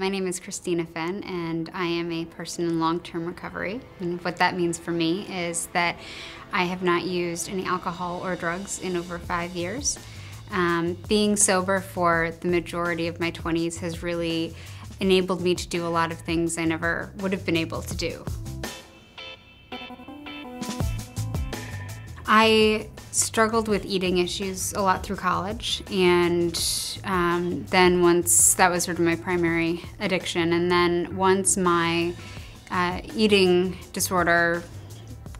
My name is Kristina Fenn, and I am a person in long-term recovery. And what that means for me is that I have not used any alcohol or drugs in over 5 years. Being sober for the majority of my 20s has really enabled me to do a lot of things I never would have been able to do. I struggled with eating issues a lot through college, and then once that was sort of my primary addiction, and then once my eating disorder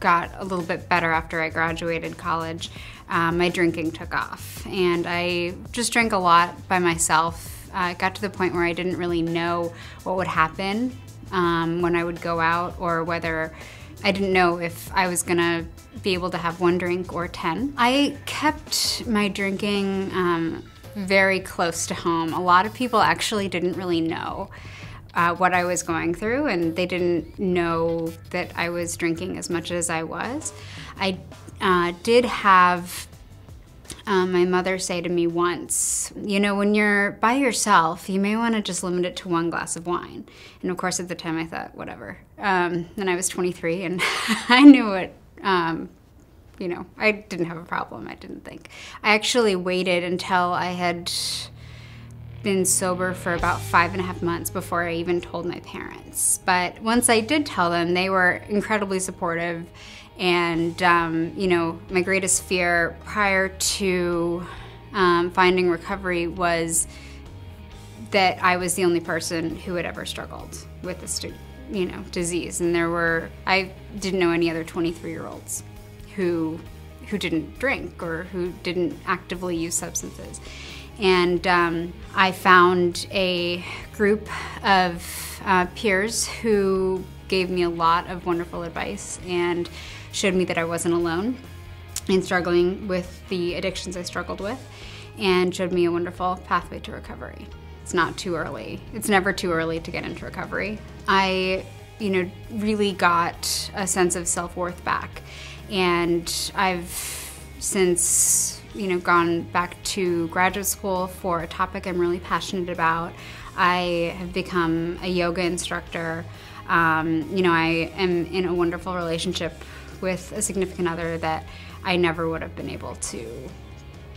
got a little bit better after I graduated college, my drinking took off, and I just drank a lot by myself. It got to the point where I didn't really know what would happen when I would go out, or whether I didn't know if I was gonna be able to have one drink or 10. I kept my drinking very close to home. A lot of people actually didn't really know what I was going through, and they didn't know that I was drinking as much as I was. I did have my mother say to me once, you know, when you're by yourself, you may want to just limit it to 1 glass of wine. And of course at the time I thought, whatever. Then I was 23 and I knew what, you know, I didn't have a problem, I didn't think. I actually waited until I had been sober for about 5.5 months before I even told my parents. But once I did tell them, they were incredibly supportive. And, you know, my greatest fear prior to finding recovery was that I was the only person who had ever struggled with this, you know, disease. And I didn't know any other 23-year-olds who didn't drink or who didn't actively use substances. And I found a group of peers who gave me a lot of wonderful advice and showed me that I wasn't alone in struggling with the addictions I struggled with, and showed me a wonderful pathway to recovery. It's not too early. It's never too early to get into recovery. I, you know, really got a sense of self-worth back, and I've since, you know, gone back to graduate school for a topic I'm really passionate about. I have become a yoga instructor. You know, I am in a wonderful relationship with a significant other that I never would have been able to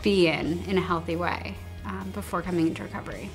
be in a healthy way before coming into recovery.